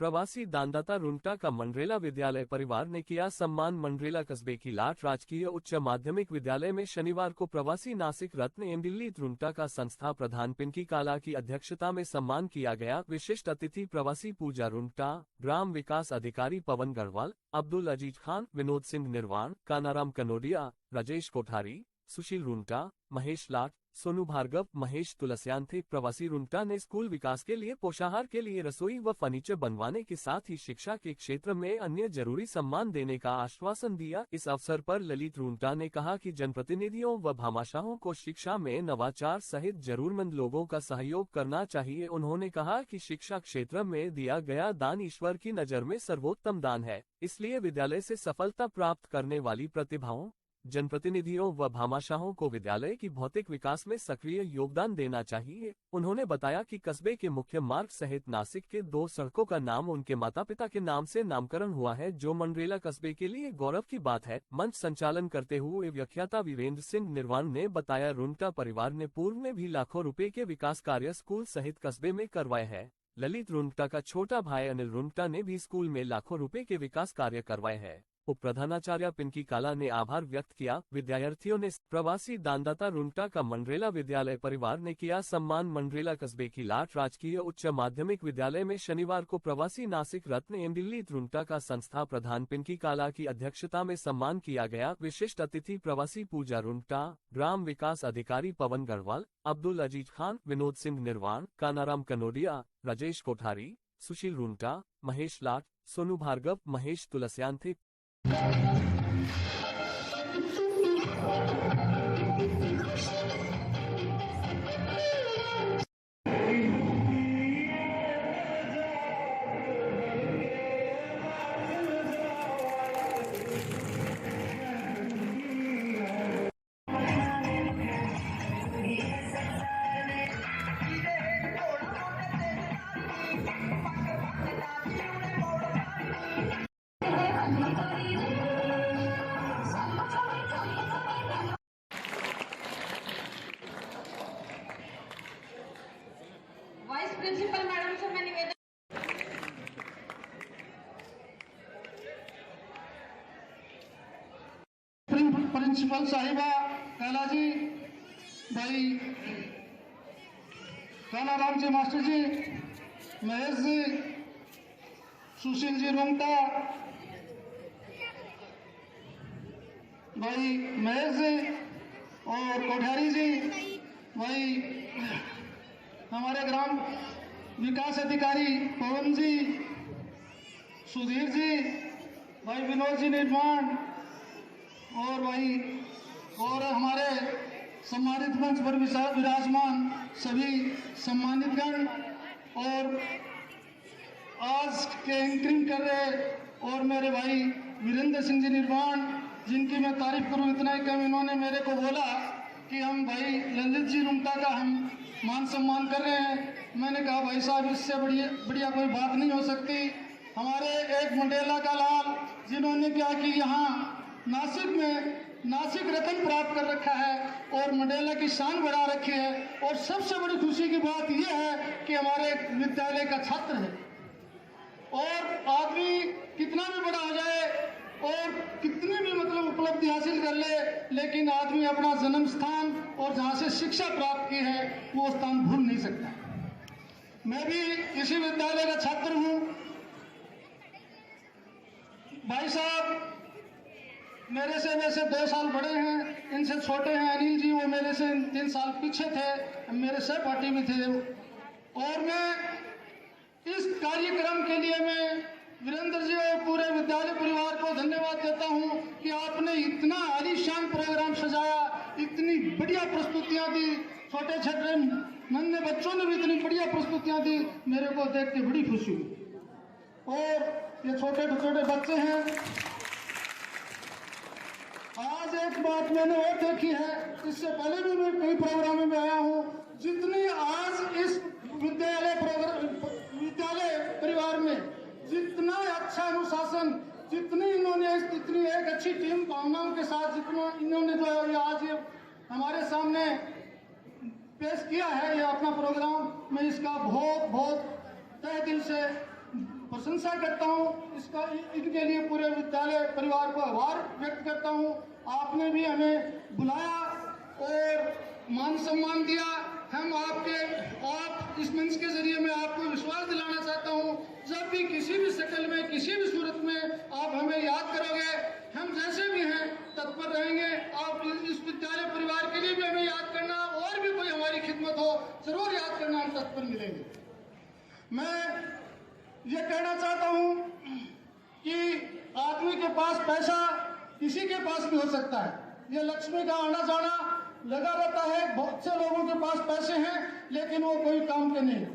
प्रवासी दानदाता रुंगटा का मंडरेला विद्यालय परिवार ने किया सम्मान। मंडरेला कस्बे की लाट राजकीय उच्च माध्यमिक विद्यालय में शनिवार को प्रवासी नासिक रत्न एवं दिल्ली रुंगटा का संस्था प्रधान पिंकी काला की अध्यक्षता में सम्मान किया गया। विशिष्ट अतिथि प्रवासी पूजा रुंगटा, ग्राम विकास अधिकारी पवन गढ़वाल, अब्दुल अजीज खान, विनोद सिंह निर्वाण, कानाराम कनोडिया, राजेश कोठारी, सुशील रुंगटा, महेश लाट, सोनू भार्गव, महेश तुलसियान थे। प्रवासी रुंगटा ने स्कूल विकास के लिए पोषाहार के लिए रसोई व फर्नीचर बनवाने के साथ ही शिक्षा के क्षेत्र में अन्य जरूरी सम्मान देने का आश्वासन दिया। इस अवसर पर ललित रुंगटा ने कहा कि जनप्रतिनिधियों व भामाशाहों को शिक्षा में नवाचार सहित जरूरतमंद लोगों का सहयोग करना चाहिए। उन्होंने कहा कि शिक्षा क्षेत्र में दिया गया दान ईश्वर की नजर में सर्वोत्तम दान है, इसलिए विद्यालय से सफलता प्राप्त करने वाली प्रतिभाओं, जनप्रतिनिधियों व भामाशाहों को विद्यालय की भौतिक विकास में सक्रिय योगदान देना चाहिए। उन्होंने बताया कि कस्बे के मुख्य मार्ग सहित नासिक के 2 सड़कों का नाम उनके माता पिता के नाम से नामकरण हुआ है, जो मंडरेला कस्बे के लिए गौरव की बात है। मंच संचालन करते हुए व्याख्याता वीरेंद्र सिंह निर्वाण ने बताया, रुंगटा परिवार ने पूर्व में भी लाखों रुपए के विकास कार्य स्कूल सहित कस्बे में करवाए हैं। ललित रुंगटा का छोटा भाई अनिल रुंगटा ने भी स्कूल में लाखों रुपए के विकास कार्य करवाए हैं। उप प्रधानाचार्य पिंकी काला ने आभार व्यक्त किया। विद्यार्थियों ने प्रवासी दानदाता रुंगटा का मंडरेला विद्यालय परिवार ने किया सम्मान। मंडरेला कस्बे की लाट राजकीय उच्च माध्यमिक विद्यालय में शनिवार को प्रवासी नासिक रत्न एवं दिल्ली रुंगटा का संस्था प्रधान पिंकी काला की अध्यक्षता में सम्मान किया गया। विशिष्ट अतिथि प्रवासी पूजा रुंगटा, ग्राम विकास अधिकारी पवन गढ़वाल, अब्दुल अजीज खान, विनोद सिंह निर्वाण, कानाराम कनोडिया, राजेश कोठारी, सुशील रुंगटा, महेश लाट, सोनू भार्गव, महेश तुलसियान थे। प्रिंसिपल मैडम से मैं निवेदन प्रिंसिपल साहिबा काला जी, भाई कानाराम जी मास्टर जी, महेश जी, सुशील जी रुंगटा, भाई महेश जी और कोठारी जी, भाई हमारे ग्राम विकास अधिकारी पवन जी, सुधीर जी, भाई विनोद जी निर्माण और भाई और हमारे सम्मानित मंच पर विराजमान सभी सम्मानितगण और आज के एंकरिंग कर रहे और मेरे भाई वीरेंद्र सिंह जी निर्माण, जिनकी मैं तारीफ करूं इतना ही कम। इन्होंने मेरे को बोला कि हम भाई ललित जी रुंगटा का हम मान सम्मान कर रहे हैं। मैंने कहा भाई साहब, इससे बढ़िया कोई बात नहीं हो सकती। हमारे एक मंडरेला का लाल, जिन्होंने क्या कि यहाँ नासिक में नासिक रत्न प्राप्त कर रखा है और मंडरेला की शान बढ़ा रखी है। और सबसे बड़ी खुशी की बात यह है कि हमारे विद्यालय का छात्र है। और आदमी कितना भी बड़ा हो जाए और कितनी भी मतलब उपलब्धि हासिल कर ले, लेकिन आदमी अपना जन्म स्थान और जहाँ से शिक्षा प्राप्त की है वो स्थान भूल नहीं सकता। मैं भी इसी विद्यालय का छात्र हूँ। भाई साहब मेरे से वैसे 2 साल बड़े हैं, इनसे छोटे हैं अनिल जी, वो मेरे से 3 साल पीछे थे, मेरे सहपाठी भी थे। और मैं इस कार्यक्रम के लिए मैं वीरेंद्र जी और पूरे विद्यालय परिवार को धन्यवाद देता हूं कि आपने इतना आलीशान प्रोग्राम सजाया, इतनी बढ़िया प्रस्तुतियां दी, छोटे छोटे नन्हे बच्चों ने भी इतनी बढ़िया प्रस्तुतियां दी, मेरे को देख के बड़ी खुशी हुई। और ये छोटे छोटे बच्चे हैं। आज एक बात मैंने और देखी है, इससे पहले भी मैं कई प्रोग्रामों में आया हूँ, जितनी आज इस विद्यालय परिवार में जितना अच्छा अनुशासन, जितनी इन्होंने इतनी एक अच्छी टीम भावनाओं के साथ जितना इन्होंने जो है आज ये हमारे सामने पेश किया है ये अपना प्रोग्राम, मैं इसका बहुत बहुत तहे दिल से प्रशंसा करता हूँ। इसका इनके लिए पूरे विद्यालय परिवार को आभार व्यक्त करता हूँ। आपने भी हमें बुलाया और मान सम्मान दिया। हम आप इस मंच के जरिए मैं आपको विश्वास दिलाना चाहता हूँ, जब भी किसी भी शक्ल में किसी भी सूरत में आप हमें याद करोगे, हम जैसे भी हैं तत्पर रहेंगे। आप इस विद्यालय परिवार के लिए भी हमें याद करना, और भी कोई हमारी खिदमत हो जरूर याद करना, हम तत्पर मिलेंगे। मैं ये कहना चाहता हूँ कि आदमी के पास पैसा किसी के पास भी हो सकता है, ये लक्ष्मी का आना जाना लगा रहता है। बहुत से लोगों के पास पैसे हैं लेकिन वो कोई काम के नहीं।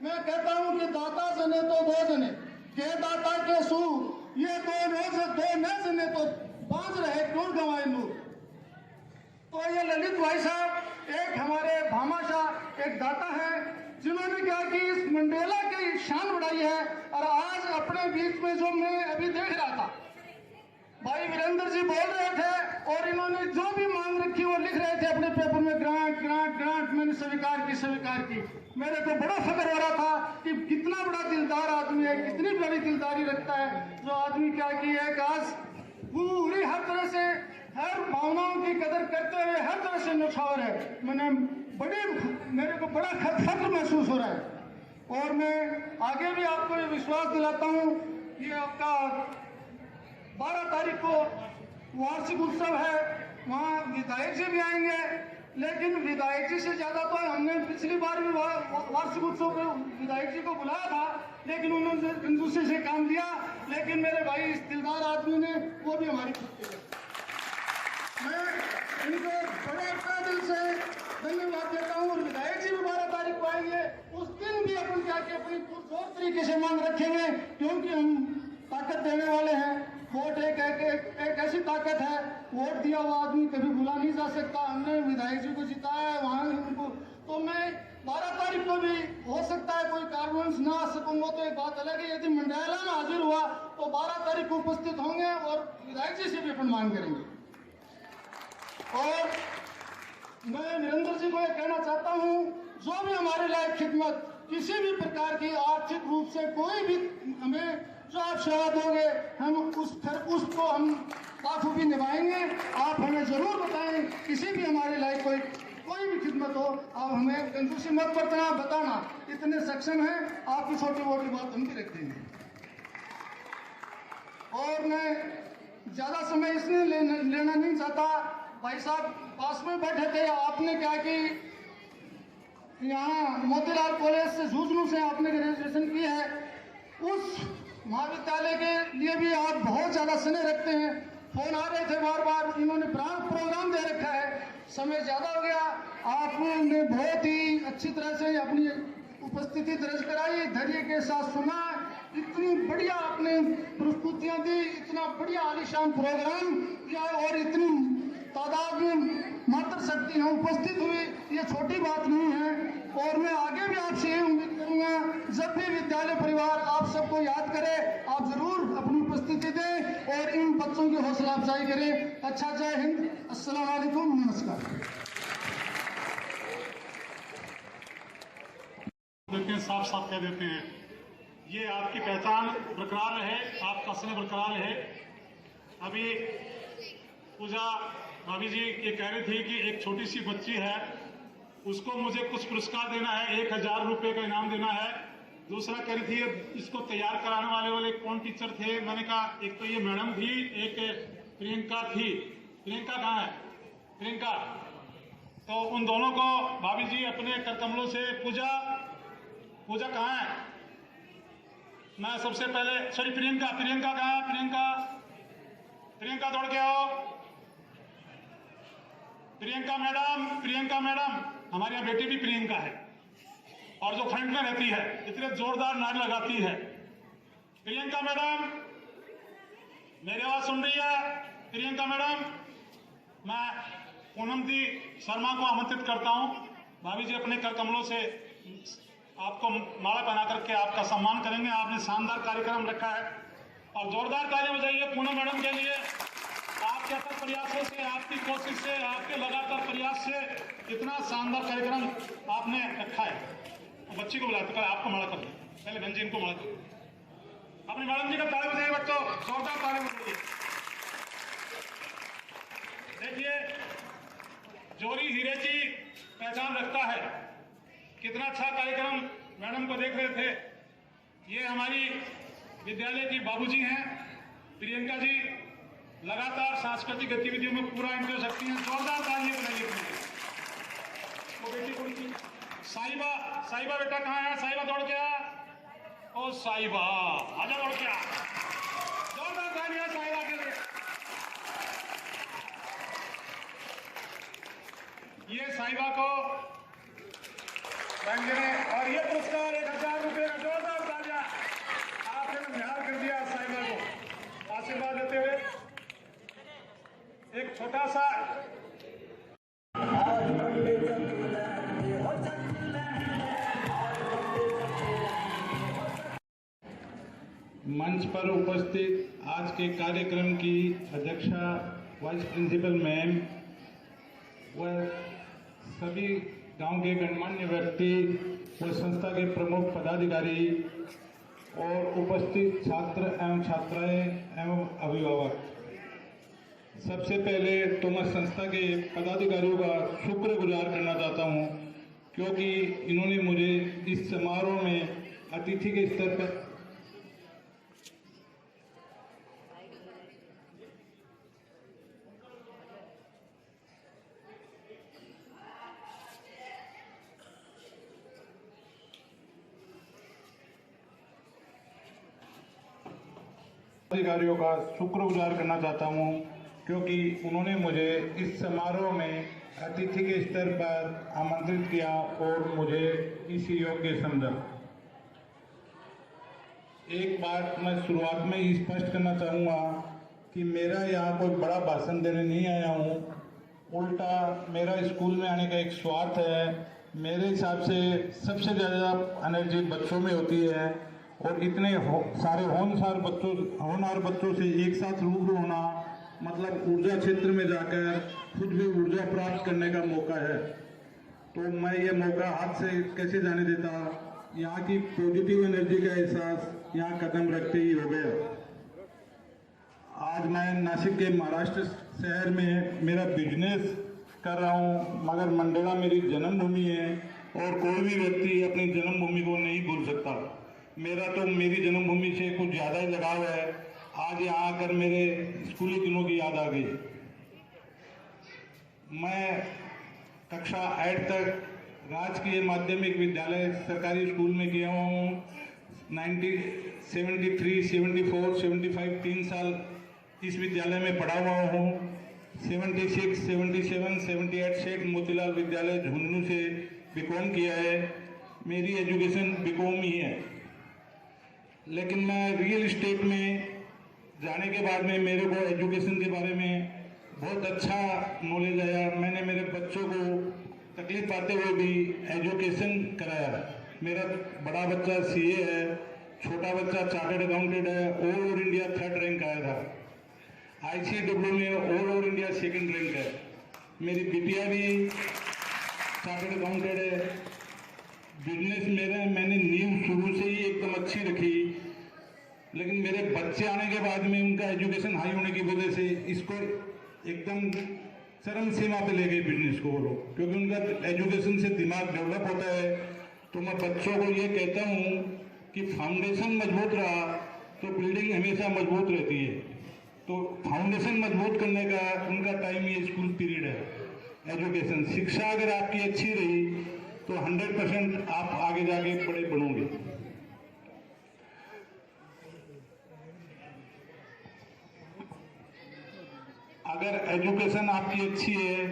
मैं कहता हूँ कि दाता जने तो दो जने के दाता के सू, ये दो न जने तो बांझ रहे क्यों गंवाए नूर। तो ये ललित भाई साहब एक हमारे भामाशाह एक दाता है, जिन्होंने क्या कि इस मंडेला की शान बढ़ाई है। और आज अपने बीच में जो मैं अभी देख रहा था, भाई वीरेंद्र जी बोल रहे थे और इन्होंने जो भी मांग रखी वो लिख रहे थे अपने पेपर में, ग्रांट ग्रांट ग्रांट, मैंने स्वीकार की। मेरे को बड़ा फख्र हो रहा था कि कितना बड़ा दिलदार आदमी है, कितनी बड़ी दिलदारी रखता है जो आदमी क्या कि एक आज पूरी हर तरह से हर भावनाओं की कदर करते हुए हर तरह से निछावर है। मेरे को बड़ा फख्र महसूस हो रहा है। और मैं आगे भी आपको ये विश्वास दिलाता हूँ कि आपका 12 तारीख को वार्षिक उत्सव है, वहाँ विधायक जी भी आएंगे। लेकिन विधायक जी से ज्यादा तो हमने पिछली बार भी वार्षिक उत्सव में विधायक जी को बुलाया था, लेकिन उन्होंने कंजूसी से काम लिया। लेकिन मेरे भाई इस दिलदार आदमी ने वो भी हमारी छुट्टी है। मैं इनको बड़े दिल से धन्यवाद देता हूँ। और विधायक जी भी 12 तारीख को आएंगे, उस दिन भी अपन क्या कि अपनी पुरजोर तरीके से मांग रखेंगे, क्योंकि हम ताकत देने वाले हैं। वोट एक ऐसी ताकत है, वोट दिया हुआ आदमी कभी भुला नहीं जा सकता। हमने विधायक जी को जिताया है, वहाँ उनको, तो मैं 12 तारीख को भी हो सकता है कोई कारणवश ना आ सकूंगा, तो एक बात अलग है। यदि मंडाला में हाजिर हुआ तो 12 तारीख को उपस्थित होंगे और विधायक जी से भी अपन मांग करेंगे। और मैं वीरेंद्र जी को यह कहना चाहता हूँ, जो भी हमारे लायक खिदमत किसी भी प्रकार की आर्थिक रूप से कोई भी हमें जो आप सेवा दोगे, हम उसको हम बाखूबी निभाएंगे। आप हमें जरूर बताएं, किसी भी हमारे लायक कोई भी खिदमत हो, आप हमें कंजूसी मत बताना, इतने सक्षम हैं। आपकी छोटी मोटी बात हम भी रख देंगे। और मैं ज्यादा समय इसलिए लेना नहीं चाहता। भाई साहब पास में बैठे थे, आपने क्या कि यहाँ मोतीलाल कॉलेज से झुंझुनू से आपने ग्रेजुएशन की है, उस महाविद्यालय के लिए भी आप बहुत ज्यादा स्नेह रखते हैं। फोन आ रहे थे बार बार, इन्होंने प्रोग्राम दे रखा है, समय ज्यादा हो गया। आपने बहुत ही अच्छी तरह से अपनी उपस्थिति दर्ज कराई, धैर्य के साथ सुना, इतनी बढ़िया आपने प्रस्तुतियां दी, इतना बढ़िया आलीशान प्रोग्राम किया और इतनी तादाद में मात्र शक्ति यहाँ उपस्थित हुई, ये छोटी बात नहीं है। और मैं आगे भी आपसे ये उम्मीद करूंगा, जब भी विद्यालय परिवार आप सबको याद करे, आप जरूर अपनी उपस्थिति दें और इन बच्चों की हौसला अफजाई करें। अच्छा, जय हिंद, अस्सलाम वालेकुम, नमस्कार। देते हैं, साफ साफ कह देते हैं, ये आपकी पहचान बरकरार रहे, आपका स्नेह बरकरार रहे। अभी पूजा भाभी जी ये कह रही थी कि एक छोटी सी बच्ची है, उसको मुझे कुछ पुरस्कार देना है, 1000 रुपये का इनाम देना है। दूसरा कह रही थी इसको तैयार कराने वाले कौन टीचर थे, मैंने कहा एक तो ये मैडम थी, एक प्रियंका थी। प्रियंका कहाँ है? प्रियंका, तो उन दोनों को भाभी जी अपने कर कमलों से पूजा कहाँ है? मैं सबसे पहले सॉरी प्रियंका कहाँ है? प्रियंका दौड़ के आओ। प्रियंका मैडम, हमारे यहाँ बेटी भी प्रियंका है और जो फ्रंट में रहती है, इतने जोरदार नारे लगाती है। प्रियंका मैडम, मेरी आवाज सुन रही है? प्रियंका मैडम, मैं पूनम दी शर्मा को आमंत्रित करता हूं। भाभी जी अपने कर कमलों से आपको माला पहना करके आपका सम्मान करेंगे। आपने शानदार कार्यक्रम रखा है और जोरदार तालियां बजाइए पूनम मैडम के लिए। आपके अथक प्रयासों से, आपकी कोशिश से, आपके लगातार प्रयास से इतना शानदार कार्यक्रम आपने रखा है। बच्ची को बुलाते, आपको माला कर दो, पहले बहन जी इनको माला कर दो। अपनी मैडम जी का ताली बजाइए बच्चों, जोरदार ताली बजाइए। देखिए, जोरी हीरे की पहचान रखता है। कितना अच्छा कार्यक्रम मैडम को देख रहे थे। ये हमारी विद्यालय की बाबूजी हैं प्रियंका जी, लगातार सांस्कृतिक गतिविधियों में पूरा इंटरेस्ट रखती हैं। जोरदार तालियां बजाइए। वो बेटी कौन सी? साहिबा, साहिबा बेटा कहाँ है? साहिबा दौड़ के आ। ओ साहिबा, आजा दौड़ के आ। जोरदार तालियां साहिबा के लिए। ये साहिबा को और ये पुरस्कार 1000 रुपये का। जोरदार तालियां। आपने निहार कर दिया साहिबा को आशीर्वाद देते हुए। एक छोटा सा मंच पर उपस्थित आज के कार्यक्रम की अध्यक्षा वाइस प्रिंसिपल मैम व सभी गांव के गणमान्य व्यक्ति व संस्था के प्रमुख पदाधिकारी और उपस्थित छात्र एवं छात्राएं एवं अभिभावक, सबसे पहले तो मैं संस्था के पदाधिकारियों का शुक्रगुजार करना चाहता हूं, क्योंकि इन्होंने मुझे इस समारोह में अतिथि के स्तर पर अधिकारियों का शुक्रगुजार करना चाहता हूं, क्योंकि उन्होंने मुझे इस समारोह में अतिथि के स्तर पर आमंत्रित किया और मुझे इस योग्य समझा। एक बात मैं शुरुआत में ही स्पष्ट करना चाहूँगा कि मेरा यहाँ कोई बड़ा भाषण देने नहीं आया हूँ, उल्टा मेरा स्कूल में आने का एक स्वार्थ है। मेरे हिसाब से सबसे ज़्यादा एनर्जी बच्चों में होती है, और इतने सारे होनहार बच्चों से एक साथ रूबरू होना मतलब ऊर्जा क्षेत्र में जाकर खुद भी ऊर्जा प्राप्त करने का मौका है। तो मैं ये मौका हाथ से कैसे जाने देता। यहाँ की पॉजिटिव एनर्जी का एहसास यहाँ कदम रखते ही हो गया। आज मैं नासिक के महाराष्ट्र शहर में मेरा बिजनेस कर रहा हूँ, मगर मंडेला मेरी जन्मभूमि है और कोई भी व्यक्ति अपनी जन्मभूमि को नहीं भूल सकता। मेरा तो मेरी जन्मभूमि से कुछ ज़्यादा ही लगाव है। आज यहाँ आकर मेरे स्कूली दिनों की याद आ गई। मैं कक्षा 8 तक राजकीय माध्यमिक विद्यालय सरकारी स्कूल में गया हूँ। 1973, 74, 75 3 साल इस विद्यालय में पढ़ा हुआ हूँ। 76, 77, 78 शेख मोतीलाल विद्यालय झुंझुनू से बीकॉम किया है। मेरी एजुकेशन बीकॉम ही है, लेकिन मैं रियल एस्टेट में जाने के बाद में मेरे को एजुकेशन के बारे में बहुत अच्छा नॉलेज आया। मैंने मेरे बच्चों को तकलीफ पाते हुए भी एजुकेशन कराया। मेरा बड़ा बच्चा सीए है, छोटा बच्चा चार्टर्ड अकाउंटेंट है, all over India 3rd rank आया था। ICW में all over India 2nd rank है। मेरी बिटिया भी चार्टर्ड अकाउंटेंट है। बिजनेस मैंने नींव शुरू से ही एकदम अच्छी रखी, लेकिन मेरे बच्चे आने के बाद में उनका एजुकेशन हाई होने की वजह से इसको एकदम चरम सीमा पे ले गए बिजनेस को वो लोग, क्योंकि उनका एजुकेशन से दिमाग डेवलप होता है। तो मैं बच्चों को ये कहता हूँ कि फाउंडेशन मजबूत रहा तो बिल्डिंग हमेशा मजबूत रहती है। तो फाउंडेशन मजबूत करने का उनका टाइम ये स्कूल पीरियड है। एजुकेशन शिक्षा अगर आपकी अच्छी रही तो 100% आप आगे जाके बड़े बनोगे। अगर एजुकेशन आपकी अच्छी है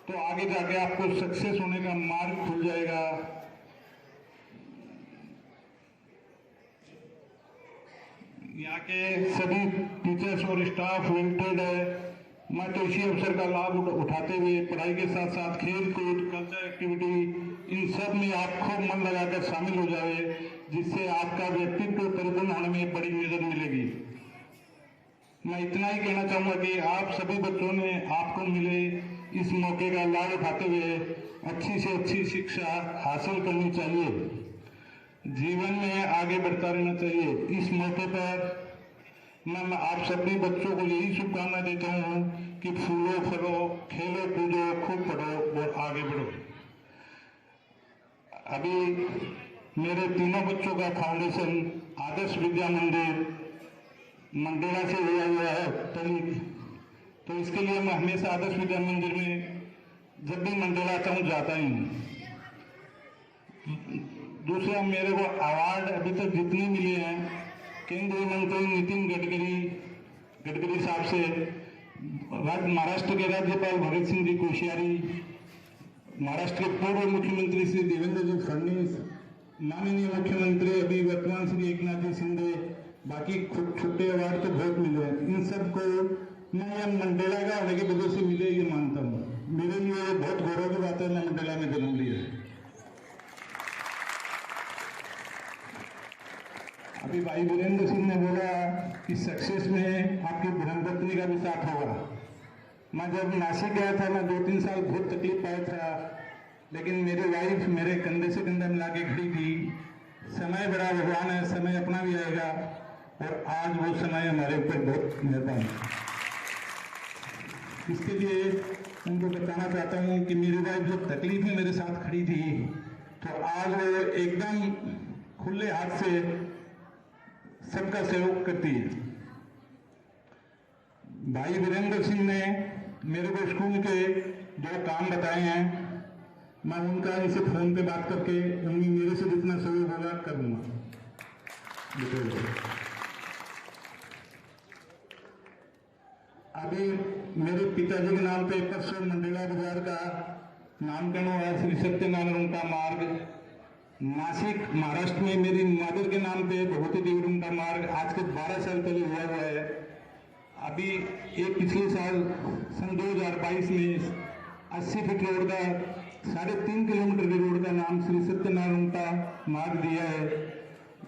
तो आगे जाके आपको सक्सेस होने का मार्ग खुल जाएगा। यहाँ के सभी टीचर्स और स्टाफ वेल्टेड है। मैं तो इसी अवसर का लाभ उठाते हुए पढ़ाई के साथ साथ खेल कूद, कल्चर एक्टिविटी, इन सब में आप खूब मन लगाकर शामिल हो जाए, जिससे आपका व्यक्तित्व परिपूर्ण होने में बड़ी मदद मिलेगी। मैं इतना ही कहना चाहूँगा कि आप सभी बच्चों ने आपको मिले इस मौके का लाभ उठाते हुए अच्छी से अच्छी शिक्षा हासिल करनी चाहिए। जीवन में आगे बढ़ता रहना चाहिए। इस मौके पर मैं आप सभी बच्चों को यही शुभकामना देता हूँ कि फूलो फलो, खेलो कूदो, खूब पढ़ो और आगे बढ़ो। अभी मेरे तीनों बच्चों का फाउंडेशन आदर्श विद्या मंदिर मंडेला से लिया हुआ है तनिक, तो इसके लिए मैं हमेशा आदर्श विद्या मंदिर में जब भी मंडेला आता हूँ जाता ही हूँ। दूसरा, मेरे को अवार्ड अभी तक जितने मिले हैं केंद्रीय मंत्री नितिन गडकरी साहब से, महाराष्ट्र के राज्यपाल भगत सिंह जी कोश्यारी, महाराष्ट्र के पूर्व मुख्यमंत्री श्री देवेंद्र जी फडणवीस, माननीय मुख्यमंत्री अभी वर्तमान श्री एकनाथ जी शिंदे, बाकी छोटे अवार्ड तो बहुत मिले हैं। इन सबको मैं यह मंडेला का होने की वजह से मिले ये मानता हूँ। मेरे लिए बहुत गौरव की बात है मैं मंडेला में जन्म लिया है। अभी भाई वीरेंद्र सिंह ने बोला कि सक्सेस में आपकी धर्मपत्नी का भी साथ होगा। मैं जब नासिक गया था, मैं 2-3 साल बहुत तकलीफ पाया था, लेकिन मेरी वाइफ मेरे कंधे से कंधा मिला के खड़ी थी। समय बड़ा भगवान है, समय अपना भी आएगा और आज वो समय हमारे ऊपर बहुत मेहरबान है। इसके लिए उनको बताना चाहता हूँ कि मेरी वाइफ जब तकलीफ में मेरे साथ खड़ी थी तो आज वो एकदम खुले हाथ से सबका सहयोग करती है। भाई वीरेंद्र सिंह ने मेरे को स्कूल के जो काम बताए हैं, मैं उनका इसे फोन पे बात करके उनमें मेरे से जितना सहयोग होगा कर दूंगा। अभी मेरे पिताजी के नाम पे परसों मंडेला बाजार का नामकरण हुआ, श्री सत्यनारायण का मार्ग। नासिक महाराष्ट्र में मेरी मदर के नाम पे भगवती देवी का मार्ग आज के 12 साल पहले हुआ है। अभी एक पिछले साल सन 2022 में 80 फीट रोड का 3.5 किलोमीटर के रोड का नाम श्री सत्यनारायण का मार्ग दिया है।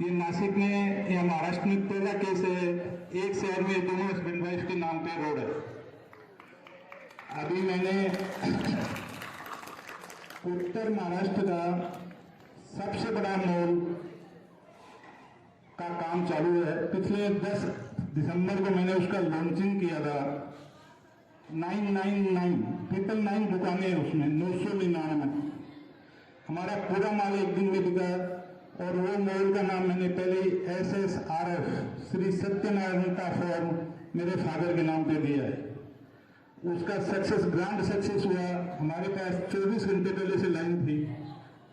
ये नासिक में या महाराष्ट्र में पहला केस है, एक शहर में दोनों हस्बैंड वाइफ के नाम पे रोड है। अभी मैंने उत्तर महाराष्ट्र का सबसे बड़ा मॉल का काम चालू है। पिछले 10 दिसंबर को मैंने उसका लॉन्चिंग किया था। 999 दुकानें उसमें 999 हमारा पूरा माल एक दिन में बिका। और वो मॉल का नाम मैंने पहले SSRF श्री सत्यनारायण का फॉर्म मेरे फादर के नाम पे दिया है। उसका सक्सेस, ग्रांड सक्सेस हुआ। हमारे पास 24 घंटे पहले से लाइन थी।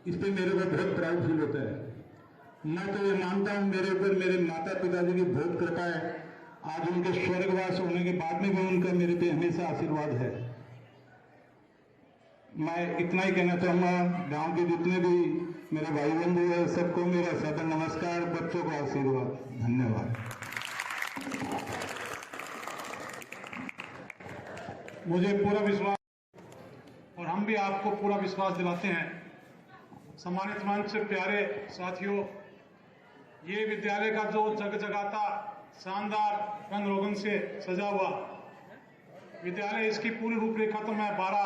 इस पे मेरे को बहुत प्राउड फील होता है। मैं तो ये मानता हूँ मेरे ऊपर मेरे माता पिताजी की बहुत कृपा है। आज उनके स्वर्गवास होने के बाद में भी उनका मेरे पे हमेशा आशीर्वाद है। मैं इतना ही कहना चाहूँगा, गांव के जितने भी मेरे भाई बंधु हैं सबको मेरा सदन नमस्कार, बच्चों को आशीर्वाद, धन्यवाद। मुझे पूरा विश्वास और हम भी आपको पूरा विश्वास दिलाते हैं। सम्मानित मंच से प्यारे साथियों, ये विद्यालय का जो जगजगाता शानदार रंग रोगन से सजा हुआ विद्यालय, इसकी पूरी रूपरेखा तो मैं 12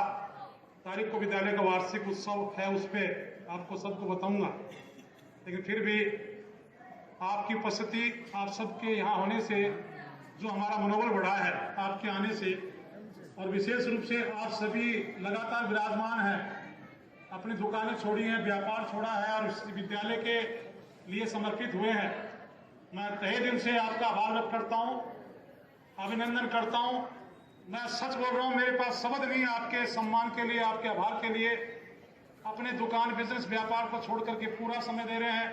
तारीख को विद्यालय का वार्षिक उत्सव है उस पर आपको सबको बताऊंगा। लेकिन फिर भी आपकी उपस्थिति, आप सबके यहाँ होने से जो हमारा मनोबल बढ़ा है आपके आने से, और विशेष रूप से आप सभी लगातार विराजमान हैं, अपनी दुकानें छोड़ी हैं, व्यापार छोड़ा है और इस विद्यालय के लिए समर्पित हुए हैं। मैं तहे दिल से आपका आभार व्यक्त करता हूं, अभिनंदन करता हूं। मैं सच बोल रहा हूं, मेरे पास शब्द नहीं है आपके सम्मान के लिए, आपके आभार के लिए। अपने दुकान, बिजनेस, व्यापार को छोड़ करके पूरा समय दे रहे हैं।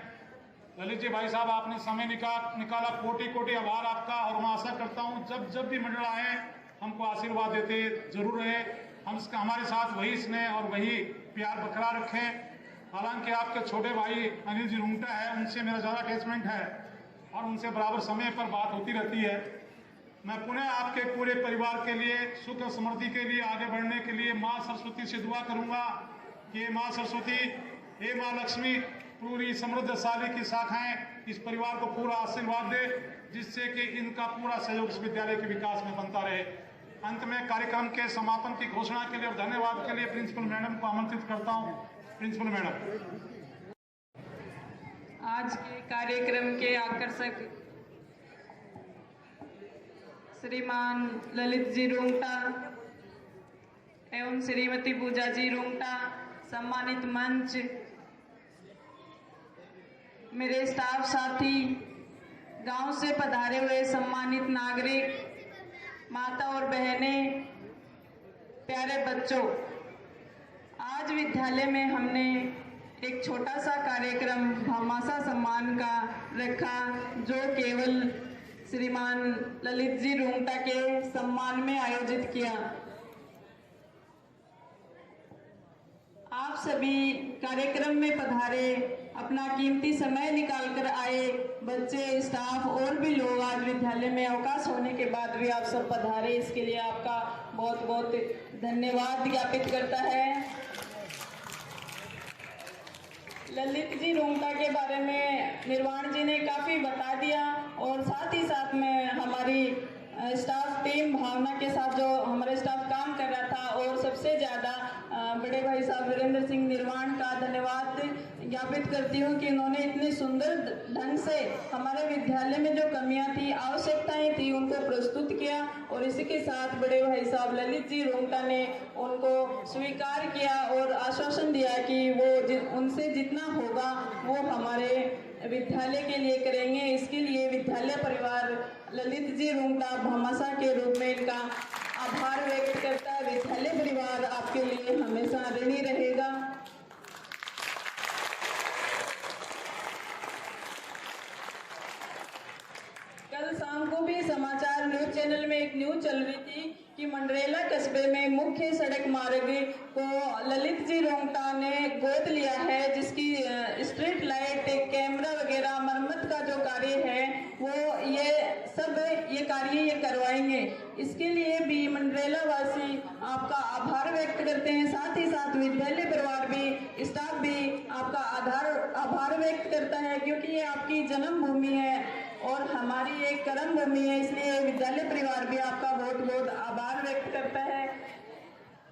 ललित जी भाई साहब, आपने समय निकाला, कोटि कोटि आभार आपका। और मैं आशा करता हूँ जब भी मंडल आए हमको आशीर्वाद देते जरूर रहे। हमारे साथ वही स्नेह और वही प्यार बरकरार रखें। हालांकि आपके छोटे भाई अनिल जी रुंगटा है, उनसे मेरा ज़्यादा अटैचमेंट है और उनसे बराबर समय पर बात होती रहती है। मैं पुनः आपके पूरे परिवार के लिए, सुख और समृद्धि के लिए, आगे बढ़ने के लिए माँ सरस्वती से दुआ करूंगा कि माँ सरस्वती, हे माँ लक्ष्मी, पूरी समृद्धशाली की शाखाएं इस परिवार को पूरा आशीर्वाद दे, जिससे कि इनका पूरा सहयोग इस विद्यालय के विकास में बनता रहे। अंत में कार्यक्रम के समापन की घोषणा के लिए और धन्यवाद के लिए प्रिंसिपल मैडम को आमंत्रित करता हूं। Principal madam. आज के कार्यक्रम के आकर्षक श्रीमान ललित जी रुंगटा एवं श्रीमती पूजा जी रुंगटा, सम्मानित मंच, मेरे स्टाफ साथी, गांव से पधारे हुए सम्मानित नागरिक, माता और बहनें, प्यारे बच्चों, आज विद्यालय में हमने एक छोटा सा कार्यक्रम भामाशाह सम्मान का रखा, जो केवल श्रीमान ललित जी रुंगटा के सम्मान में आयोजित किया। आप सभी कार्यक्रम में पधारे, अपना कीमती समय निकाल कर आए बच्चे, स्टाफ और भी लोग आज विद्यालय में अवकाश होने के बाद भी आप सब पधारे, इसके लिए आपका बहुत बहुत धन्यवाद ज्ञापित करता है। ललित जी रुंगटा के बारे में निर्वाण जी ने काफ़ी बता दिया और साथ ही साथ में हमारी स्टाफ टीम भावना के साथ जो हमारे स्टाफ काम कर रहा था, और सबसे ज़्यादा बड़े भाई साहब वीरेंद्र सिंह निर्वाण का धन्यवाद ज्ञापित करती हूँ कि उन्होंने इतने सुंदर ढंग से हमारे विद्यालय में जो कमियां थी, आवश्यकताएं थी, उनको प्रस्तुत किया। और इसी के साथ बड़े भाई साहब ललित जी रुंगटा ने उनको स्वीकार किया और आश्वासन दिया कि वो उनसे जितना होगा वो हमारे विद्यालय के लिए करेंगे। इसके लिए विद्यालय परिवार ललित जी रुंगटा भामाशाह के रूप में इनका आभार व्यक्त करता है। विद्यालय परिवार आपके लिए हमेशा ऋणी रहेगा। कल शाम को भी समाचार न्यूज चैनल में एक न्यूज चल रही थी कि मंडरेला कस्बे में मुख्य सड़क मार्ग को ललित जी रुंगटा ने गोद लिया है, जिसकी स्ट्रीट लाइट, कैमरा वगैरह मरम्मत का जो कार्य है वो ये कार्य करवाएंगे। इसके लिए भी मंडरेला वासी आपका आभार व्यक्त करते हैं। साथ ही साथ विद्यालय परिवार भी, स्टाफ भी आपका आभार व्यक्त करता है, क्योंकि ये आपकी जन्मभूमि है और हमारी एक कर्म भूमि है। इसलिए विद्यालय परिवार भी आपका बहुत बहुत आभार व्यक्त करता है।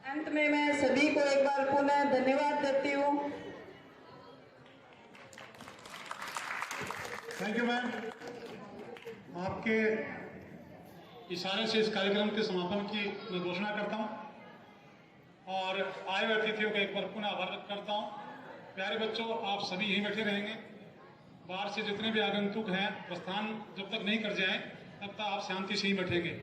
अंत में मैं सभी को एक बार पुनः धन्यवाद देती हूँ। Thank you ma'am. आपके इशारे से इस कार्यक्रम के समापन की मैं घोषणा करता हूँ और आए हुए अतिथियों का एक बार पुनः आभार व्यक्त करता हूँ। प्यारे बच्चों, आप सभी यहीं बैठे रहेंगे। बाहर से जितने भी आगंतुक हैं, प्रस्थान जब तक नहीं कर जाएं तब तक आप शांति से ही बैठेंगे।